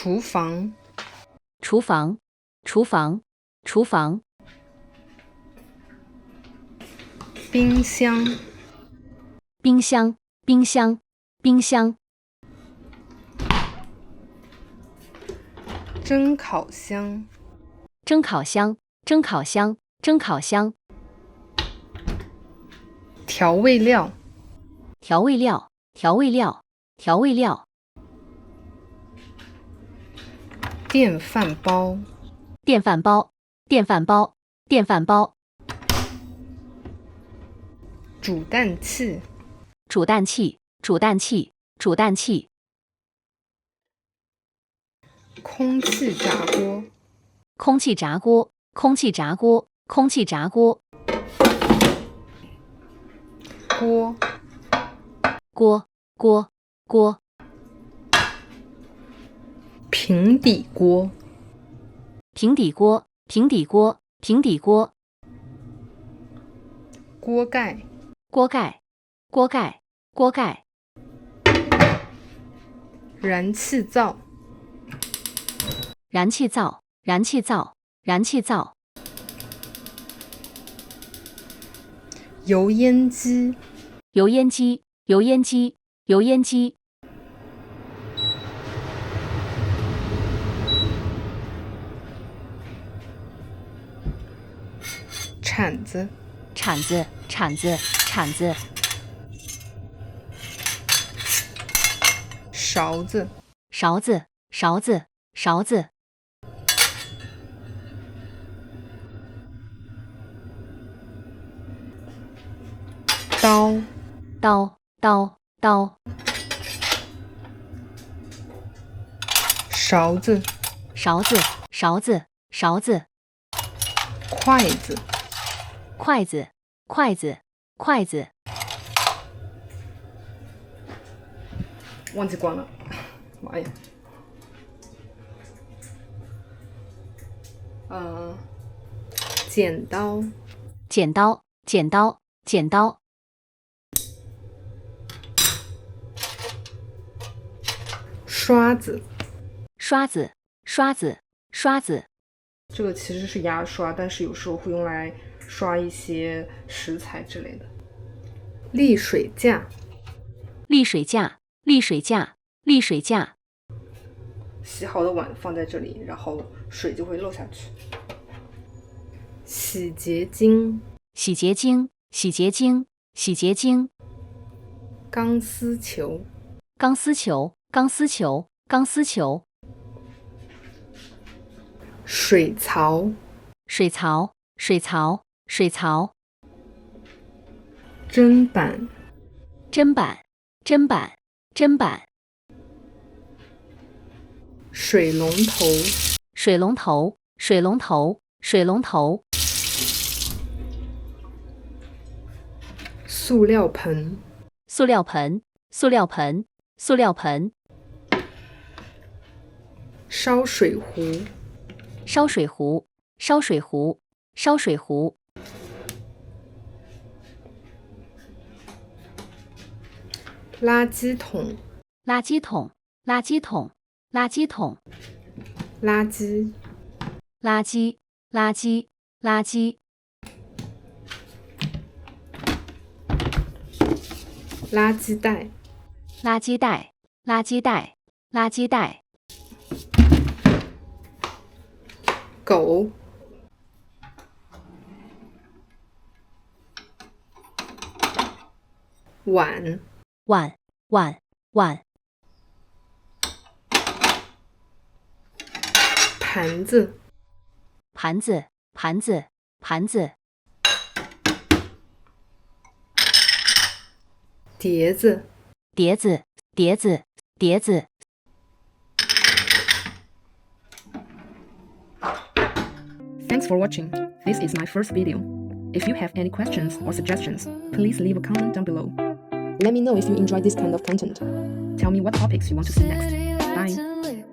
厨房，厨房，厨房，厨房。冰箱，冰箱，冰箱，冰箱。蒸烤箱，蒸烤箱，蒸烤箱，蒸烤箱。调味料，调味料，调味料，调味料。电饭煲，电饭煲，电饭煲，电饭煲。煮蛋器，煮蛋器，煮蛋器，煮蛋器。空气炸锅，空气炸锅，空气炸锅，空气炸锅。锅，锅，锅，锅。平底锅，平底锅，平底锅，平底锅。锅盖，锅盖，锅盖，锅盖。燃气灶，燃气灶，燃气灶，燃气灶。油烟机，油烟机，油烟机，油烟机。铲子，铲子，铲子，铲子。勺子，勺子，勺子，勺子。刀，刀，刀，刀。勺子，勺子，勺子，勺子。筷子，筷子，筷子，筷子。忘记关了，妈呀！剪刀，剪刀，剪刀，剪刀。刷子，刷子，刷子，刷子。这个其实是牙刷，但是有时候会用来刷一些食材之类的。沥水架，沥水架，沥水架，沥水架。洗好的碗放在这里，然后水就会漏下去。洗洁精，洗洁精，洗洁精，洗洁精。钢丝球，钢丝球，钢丝球，钢丝球。水槽，水槽，水槽，水槽。砧板，砧板，砧板，砧板。水龙头，水龙头，水龙头，水龙头。塑料盆，塑料盆，塑料盆，塑料盆。烧水壶，烧水壶，烧水壶，烧水壶。垃圾桶，垃圾桶，垃圾桶，垃圾桶。垃圾，垃圾，垃圾，垃圾。垃圾袋，垃圾袋，垃圾袋，垃圾袋。狗，碗，碗，碗，碗。盘子，盘子，盘子，盘子。碟子，碟子，碟子，碟子。Thanks for watching. This is my first video. If you have any questions or suggestions, please leave a comment down below. Let me know if you enjoy this kind of content. Tell me what topics you want to see next. Bye.